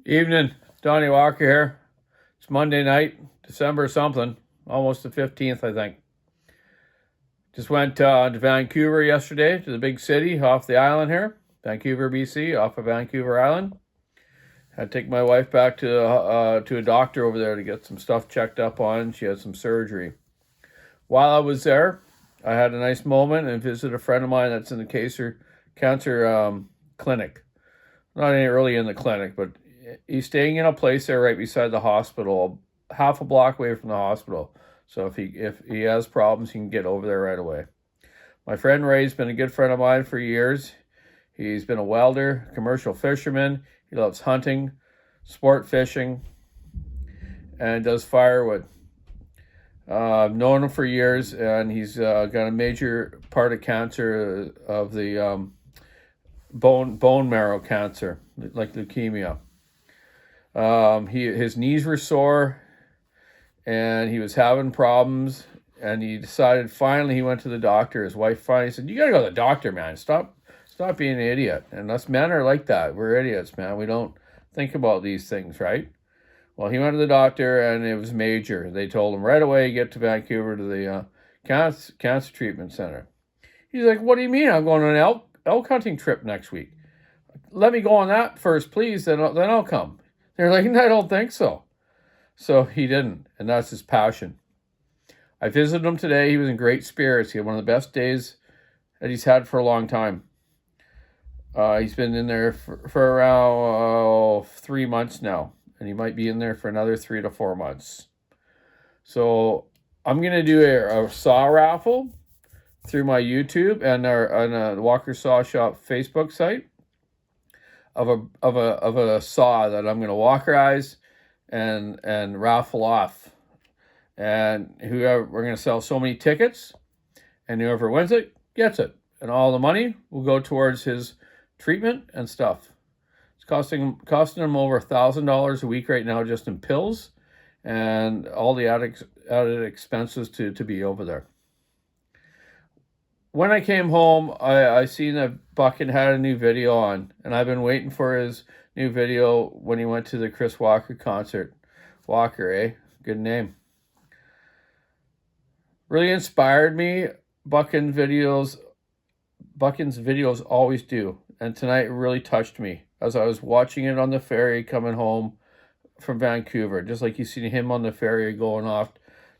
Evening, Donny Walker here. It's Monday night, December something, almost the 15th, I think. Just went to Vancouver yesterday, to the big city off the island here, Vancouver, BC, off of Vancouver Island. Had to take my wife back to a doctor over there to get some stuff checked up on. She had some surgery. While I was there, I had a nice moment and visited a friend of mine that's in the cancer clinic. Not any really in the clinic, but he's staying in a place there right beside the hospital, half a block away from the hospital. So if he has problems, he can get over there right away. My friend Ray's been a good friend of mine for years. He's been a welder, commercial fisherman. He loves hunting, sport fishing, and does firewood. I've known him for years, and he's got a major part of cancer of the bone marrow cancer, like leukemia. His knees were sore, and he was having problems. And he decided finally he went to the doctor. His wife finally said, "You gotta go to the doctor, man. Stop being an idiot." And us men are like that. We're idiots, man. We don't think about these things, right? Well, he went to the doctor, and it was major. They told him right away, get to Vancouver to the cancer treatment center. He's like, "What do you mean? I'm going on an elk hunting trip next week. Let me go on that first, please. Then I'll come." They're like, "I don't think so." So he didn't, and that's his passion. I visited him today. He was in great spirits. He had one of the best days that he's had for a long time. He's been in there for around 3 months now, and he might be in there for another 3 to 4 months. So I'm going to do a saw raffle through my YouTube and on a Walker Saw Shop Facebook site of a saw that I'm going to walkerize and raffle off. And we're going to sell so many tickets, and whoever wins it gets it. And all the money will go towards his treatment and stuff. It's costing him over $1,000 a week right now just in pills and all the added expenses to be over there. When I came home, I seen that Buckin had a new video on, and I've been waiting for his new video when he went to the Chris Walker concert. Walker, eh? Good name. Really inspired me. Buckin's videos always do. And tonight it really touched me as I was watching it on the ferry coming home from Vancouver. Just like you see him on the ferry going off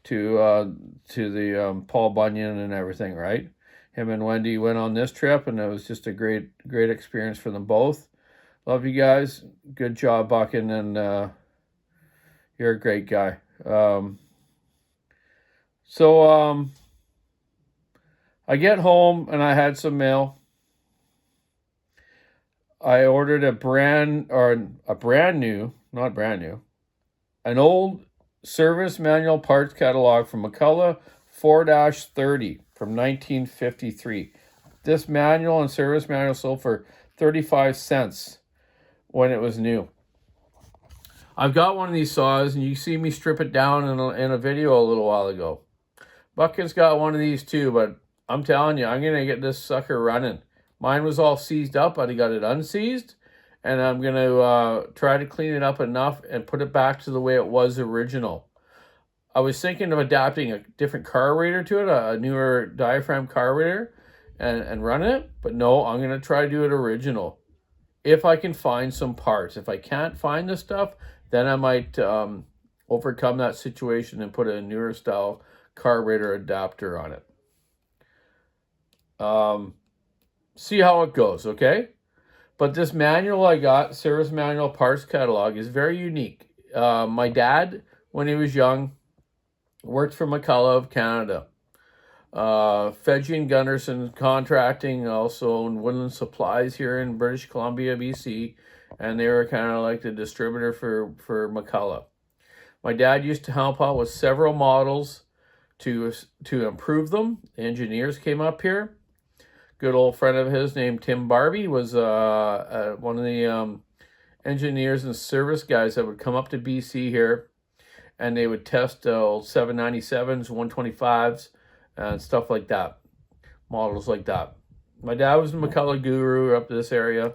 to the Paul Bunyan and everything, right? Him and Wendy went on this trip, and it was just a great experience for them both. Love you guys. Good job, Buckin, and you're a great guy. So I get home and I had some mail. I ordered an old service manual parts catalog from McCulloch 4-30 from 1953. This manual and service manual sold for 35 cents when it was new. I've got one of these saws, and you see me strip it down in a video a little while ago. Buckin's got one of these too, but I'm telling you, I'm going to get this sucker running. Mine was all seized up, but I got it unseized, and I'm going to try to clean it up enough and put it back to the way it was original. I was thinking of adapting a different carburetor to it, a newer diaphragm carburetor, and run it, but no, I'm going to try to do it original. If I can find some parts. If I can't find the stuff, then I might overcome that situation and put a newer style carburetor adapter on it. See how it goes, okay? But this manual I got, service manual parts catalog, is very unique. My dad, when he was young, worked for McCulloch of Canada. Fedgy and Gunderson Contracting also owned Woodland Supplies here in British Columbia, BC, and they were kind of like the distributor for McCulloch. My dad used to help out with several models to improve them. Engineers came up here. Good old friend of his named Tim Barbie was one of the engineers and service guys that would come up to BC here, and they would test old 797s, 125s, and stuff like that, models like that. My dad was a McCulloch guru up to this area,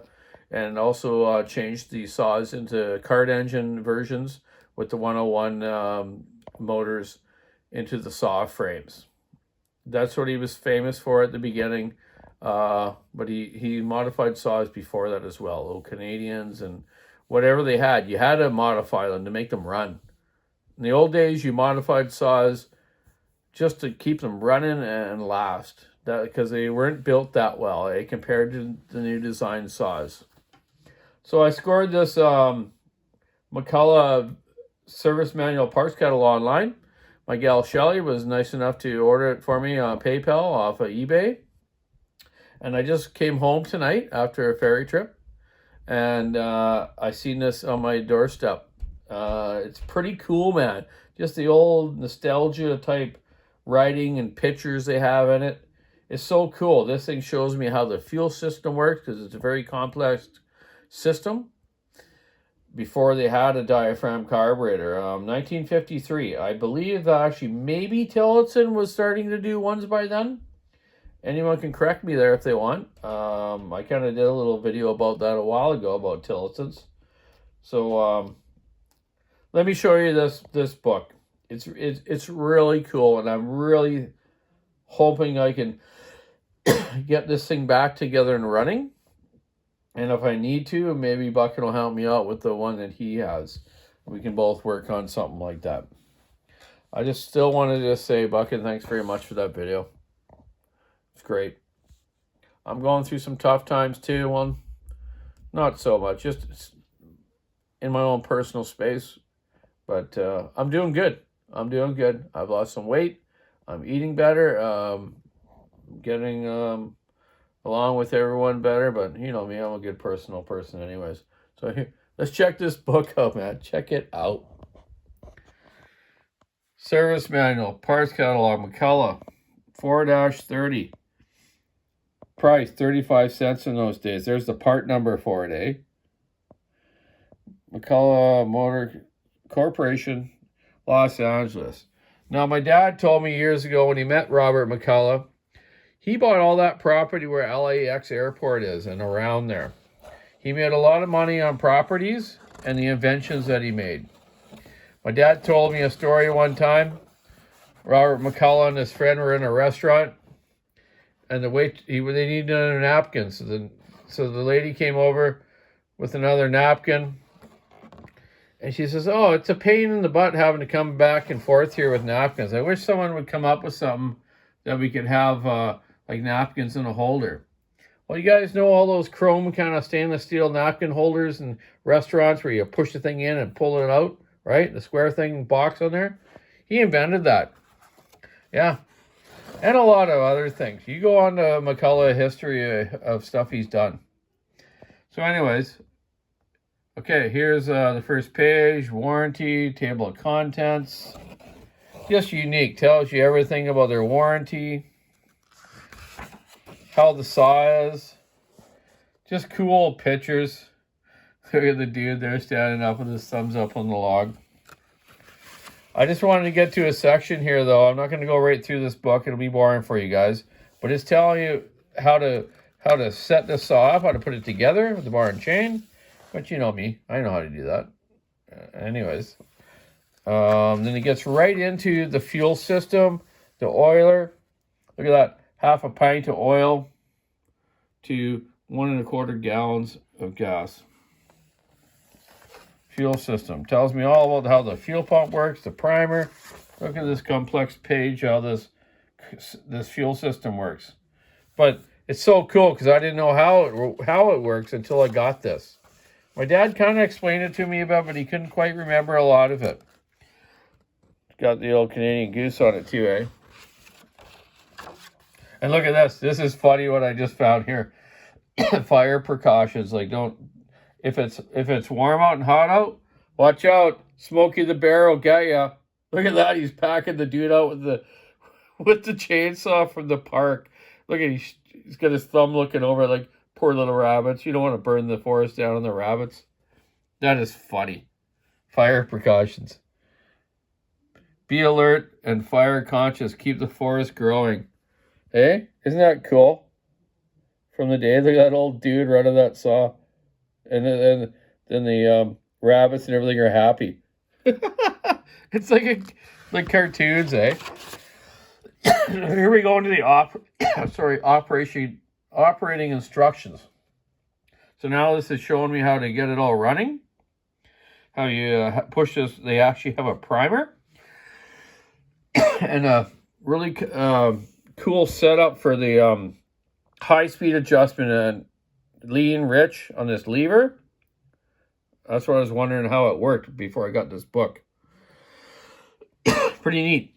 and also changed the saws into cart engine versions with the 101 motors into the saw frames. That's what he was famous for at the beginning. But he modified saws before that as well. Little Canadians and whatever they had, you had to modify them to make them run. In the old days, you modified saws just to keep them running and last, because they weren't built that well compared to the new design saws. So I scored this McCulloch service manual parts catalog online. My gal Shelly was nice enough to order it for me on PayPal off of eBay. And I just came home tonight after a ferry trip, and I seen this on my doorstep. It's pretty cool, man. Just the old nostalgia type writing and pictures they have in it. It's so cool. This thing shows me how the fuel system works, because it's a very complex system. Before they had a diaphragm carburetor, 1953. I believe actually maybe Tillotson was starting to do ones by then. Anyone can correct me there if they want. I kind of did a little video about that a while ago about Tillotsons. So let me show you this book. It's really cool, and I'm really hoping I can get this thing back together and running. And if I need to, maybe Bucket will help me out with the one that he has. We can both work on something like that. I just still wanted to say, Bucket, thanks very much for that video. It's great. I'm going through some tough times too. Well, not so much, just in my own personal space. But I'm doing good. I'm doing good. I've lost some weight. I'm eating better. Getting along with everyone better. But you know me, I'm a good personal person anyways. So here, let's check this book out, man. Check it out. Service Manual, Parts Catalog, McCulloch, 4-30. Price, 35 cents in those days. There's the part number for it, eh? McCulloch Motor Corporation, Los Angeles. Now, my dad told me years ago when he met Robert McCulloch, he bought all that property where LAX Airport is and around there. He made a lot of money on properties and the inventions that he made. My dad told me a story one time. Robert McCulloch and his friend were in a restaurant, and they needed another napkin. So the lady came over with another napkin, and she says, "Oh, it's a pain in the butt having to come back and forth here with napkins. I wish someone would come up with something that we could have like napkins in a holder." Well, you guys know all those chrome kind of stainless steel napkin holders in restaurants where you push the thing in and pull it out, right? The square thing box on there. He invented that. Yeah. And a lot of other things. You go on to McCulloch history of stuff he's done. So anyways, okay, here's the first page, warranty, table of contents. Just unique, tells you everything about their warranty, how the saw is. Just cool pictures. Look at the dude there standing up with his thumbs up on the log. I just wanted to get to a section here, though. I'm not going to go right through this book. It'll be boring for you guys. But it's telling you how to set the saw up, how to put it together with the bar and chain. But you know me. I know how to do that. Anyways. Then it gets right into the fuel system, the oiler. Look at that. Half a pint of oil to 1 1/4 gallons of gas. Fuel system. Tells me all about how the fuel pump works, the primer. Look at this complex page, how this fuel system works. But it's so cool because I didn't know how it works until I got this. My dad kind of explained it to me about, but he couldn't quite remember a lot of it. It's got the old Canadian goose on it too, eh? And look at this. This is funny what I just found here. Fire precautions. Like if it's warm out and hot out, watch out. Smokey the Bear will get ya. Look at that. He's packing the dude out with the chainsaw from the park. Look at he's got his thumb looking over like poor little rabbits. You don't want to burn the forest down on the rabbits. That is funny. Fire precautions. Be alert and fire conscious. Keep the forest growing. Hey, isn't that cool? From the day, look at that old dude running that saw. and then the rabbits and everything are happy. It's like cartoons, eh? Here we go into the operating instructions. So now this is showing me how to get it all running. How you push this. They actually have a primer and a really cool setup for the high speed adjustment and lean rich on this lever. That's what I was wondering how it worked before I got this book. Pretty neat.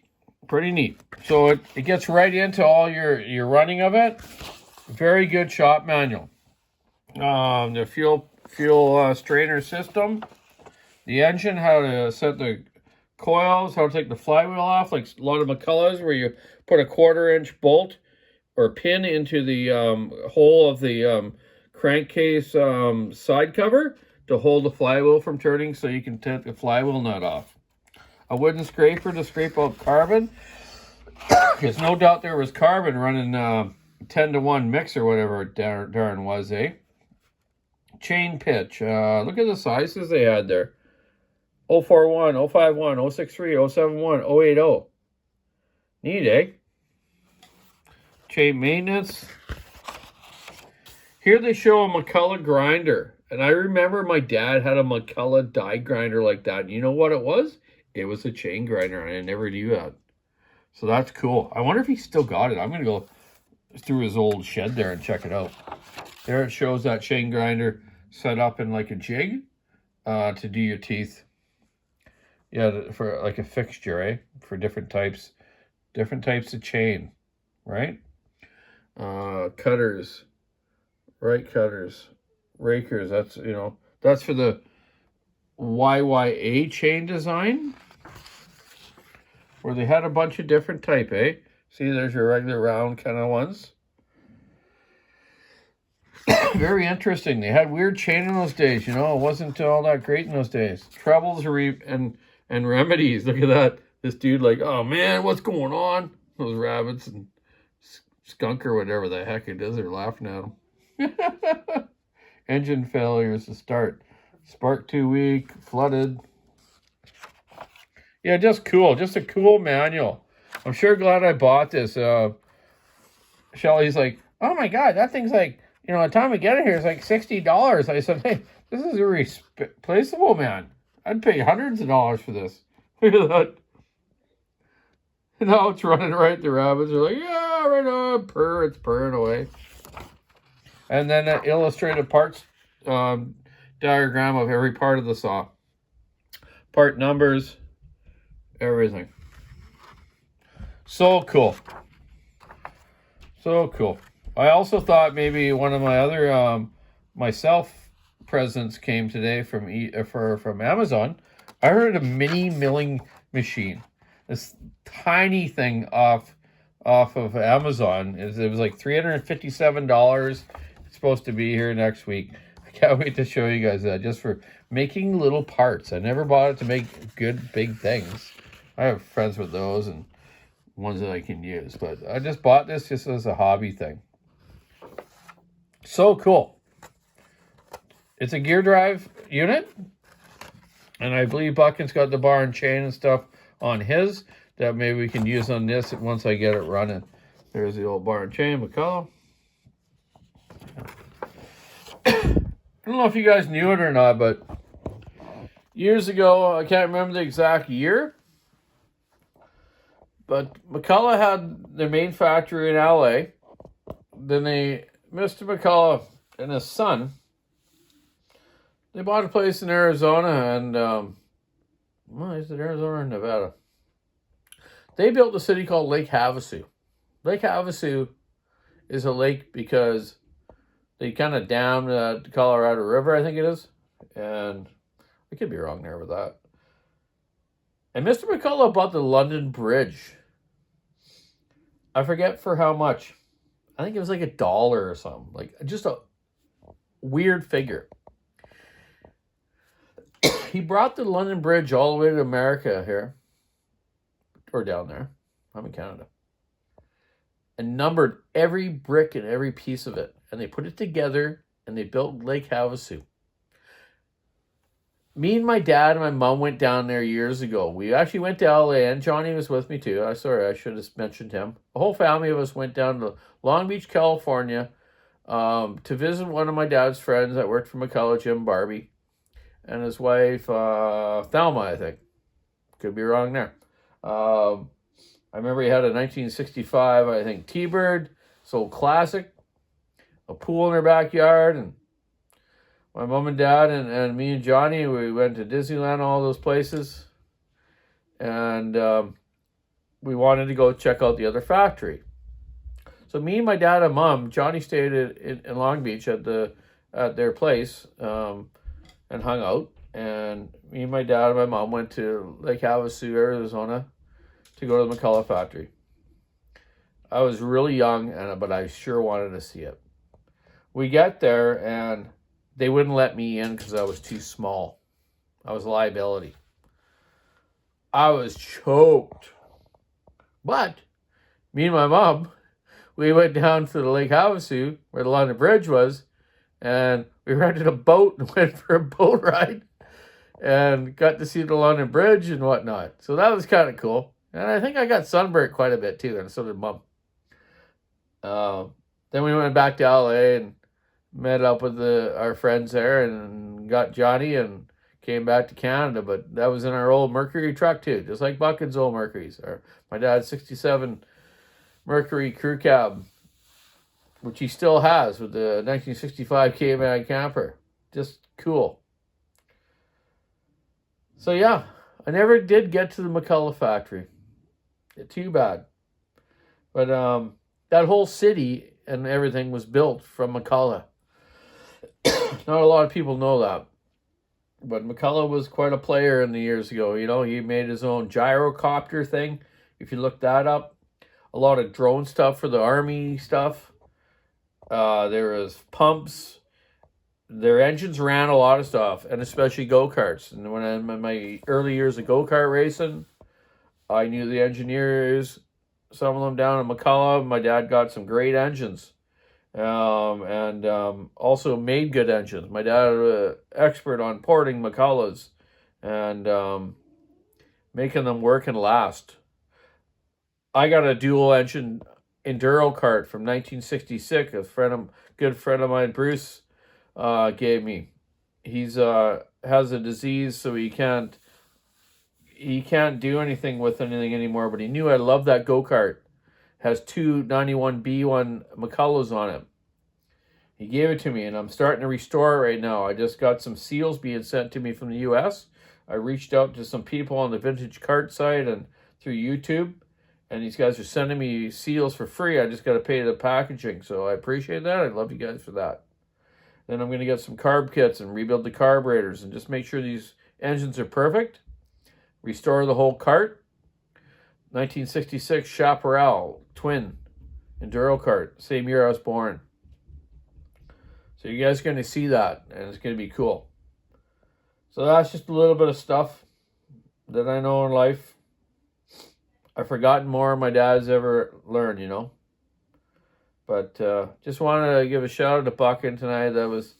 Pretty neat. So it gets right into all your running of it. Very good shop manual. The fuel strainer system, the engine, how to set the coils, how to take the flywheel off, like a lot of McCulloch's where you put a 1/4-inch bolt or pin into the hole of the crankcase side cover to hold the flywheel from turning so you can take the flywheel nut off. A wooden scraper to scrape out carbon. Because no doubt there was carbon running 10-to-1 mix or whatever it darn was, eh? Chain pitch. Look at the sizes they had there. 041, 051, 063, 071, 080. Neat, eh? Chain maintenance. Here they show a McCulloch grinder. And I remember my dad had a McCulloch die grinder like that. And you know what it was? It was a chain grinder, and I never knew that. So that's cool. I wonder if he still got it. I'm going to go through his old shed there and check it out. There it shows that chain grinder set up in like a jig to do your teeth. Yeah, for like a fixture, eh? For different types of chain, right? Cutters, right cutters, rakers. That's for the YYA chain design, where they had a bunch of different type, eh? See, there's your regular round kind of ones. Very interesting. They had weird chain in those days, It wasn't all that great in those days. Troubles and remedies. Look at that. This dude like, oh man, what's going on? Those rabbits and skunk or whatever the heck it is, they're laughing at them. Engine failures to start. Spark too weak, flooded. Yeah, just cool. Just a cool manual. I'm sure glad I bought this. Shelly's like, oh my God, that thing's like, by the time we get it here, it's like $60. I said, hey, this is irreplaceable, man. I'd pay hundreds of dollars for this. Look at that. And now it's running right. The rabbits are like, yeah, right on. Purr, it's purring away. And then an illustrated parts diagram of every part of the saw. Part numbers, everything. So cool. So cool. I also thought maybe one of my other myself presents came today from Amazon. I heard a mini milling machine. This tiny thing off of Amazon. It was like $357. It's supposed to be here next week. I can't wait to show you guys that, just for making little parts. I never bought it to make good big things. I have friends with those and ones that I can use, but I just bought this just as a hobby thing. So cool. It's a gear drive unit, and I believe Buckin's got the bar and chain and stuff on his that maybe we can use on this once I get it running. There's the old bar and chain, McCulloch. I don't know if you guys knew it or not, but years ago, I can't remember the exact year, but McCulloch had their main factory in LA. Then Mr. McCulloch and his son, they bought a place in Arizona and, is it Arizona or Nevada? They built a city called Lake Havasu. Lake Havasu is a lake because they kind of dammed the Colorado River, I think it is. And I could be wrong there with that. And Mr. McCulloch bought the London Bridge. I forget for how much. I think it was like $1 or something. Like just a weird figure. He brought the London Bridge all the way to America here. Or down there. I'm in Canada. And numbered every brick and every piece of it. And they put it together and they built Lake Havasu. me and my dad and my mom went down there years ago. We actually went to LA, and Johnny was with me too. Sorry, I should have mentioned him. The whole family of us went down to Long Beach, California, to visit one of my dad's friends that worked for McCulloch, Jim Barbie, and his wife, Thelma, I think. Could be wrong there. I remember he had a 1965, I think, T-Bird, so classic, a pool in their backyard, and my mom and dad and me and Johnny, we went to Disneyland, all those places, and we wanted to go check out the other factory. So me and my dad and mom, Johnny stayed in Long Beach at their place and hung out, and me and my dad and my mom went to Lake Havasu, Arizona, to go to the McCulloch factory. I was really young, but I sure wanted to see it. We get there, and they wouldn't let me in because I was too small. I was a liability. I was choked. But me and my mom, we went down to the Lake Havasu, where the London Bridge was, and we rented a boat and went for a boat ride and got to see the London Bridge and whatnot. So that was kind of cool. And I think I got sunburnt quite a bit too, and so did Mom. Then we went back to LA and met up with our friends there and got Johnny and came back to Canada. But that was in our old Mercury truck too, just like Buckin's old Mercuries. My dad's 67 Mercury crew cab, which he still has with the 1965 Cayman camper. Just cool. So yeah, I never did get to the McCulloch factory. Too bad. But that whole city and everything was built from McCulloch. Not a lot of people know that. But McCulloch was quite a player in the years ago. You know, he made his own gyrocopter thing. If you look that up. A lot of drone stuff for the Army stuff. There was pumps. Their engines ran a lot of stuff, and especially go-karts. And when I'm in my early years of go-kart racing, I knew the engineers, some of them down in McCulloch. My dad got some great engines, and also made good engines. My dad was an expert on porting McCullochs and making them work and last. I got a dual engine enduro kart from 1966. Good friend of mine, Bruce, gave me. He's has a disease, so he can't do anything with anything anymore. But he knew I loved that go kart. Has two 91B1 McCullochs on it. He gave it to me, and I'm starting to restore it right now. I just got some seals being sent to me from the U.S. I reached out to some people on the Vintage Kart site and through YouTube. And these guys are sending me seals for free. I just got to pay the packaging. So I appreciate that. I love you guys for that. Then I'm going to get some carb kits and rebuild the carburetors and just make sure these engines are perfect. Restore the whole kart. 1966 Chaparral twin enduro kart. Same year I was born. So you guys are going to see that. And it's going to be cool. So that's just a little bit of stuff that I know in life. I've forgotten more than my dad's ever learned, you know. But just wanted to give a shout out to Buckin tonight. That was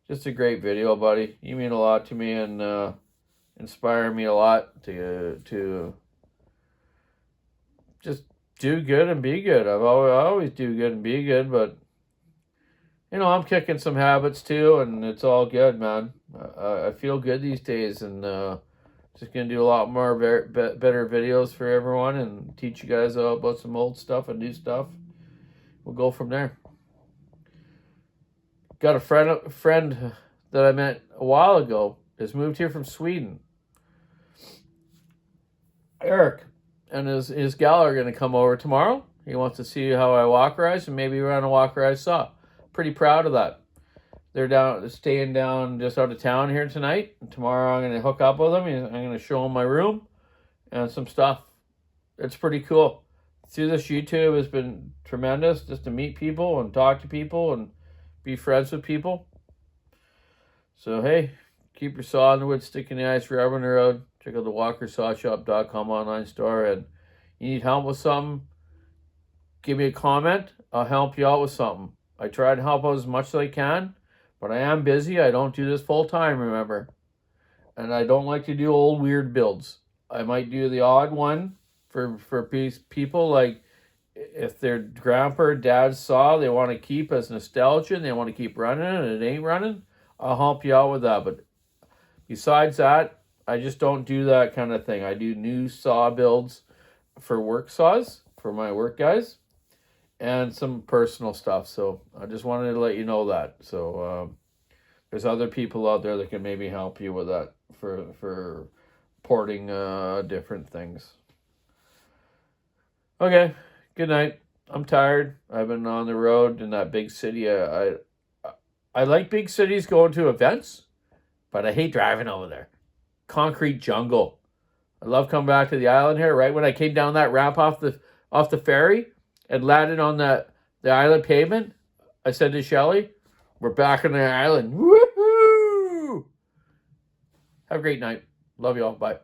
just a great video, buddy. You mean a lot to me and inspire me a lot to just do good and be good. I always do good and be good, but you know, I'm kicking some habits too, and it's all good, man. I feel good these days, and just going to do a lot more better videos for everyone and teach you guys about some old stuff and new stuff. We'll go from there. Got a friend that I met a while ago. Has moved here from Sweden. Eric and his gal are going to come over tomorrow. He wants to see how I walkerize and maybe run a walkerize saw. Pretty proud of that. They're staying down just out of town here tonight. And tomorrow I'm going to hook up with them. I'm going to show them my room and some stuff. It's pretty cool. Through this YouTube has been tremendous just to meet people and talk to people and be friends with people. So, hey, keep your saw in the wood, stick in the ice forever on the road. Check out the walkersawshop.com online store. And you need help with something, give me a comment. I'll help you out with something. I try to help out as much as I can. But I am busy. I don't do this full time, remember. And I don't like to do old weird builds. I might do the odd one for people like if their grandpa or dad saw they want to keep as nostalgia and they want to keep running and it ain't running, I'll help you out with that. But besides that, I just don't do that kind of thing. I do new saw builds for work saws for my work guys and some personal stuff. So I just wanted to let you know that. So there's other people out there that can maybe help you with that for porting different things. Okay, good night. I'm tired. I've been on the road in that big city. I like big cities going to events, but I hate driving over there. Concrete jungle. I love coming back to the island here. Right when I came down that ramp off the ferry and landed on the island pavement, I said to Shelly, "We're back on the island." Woohoo! Have a great night. Love you all. Bye.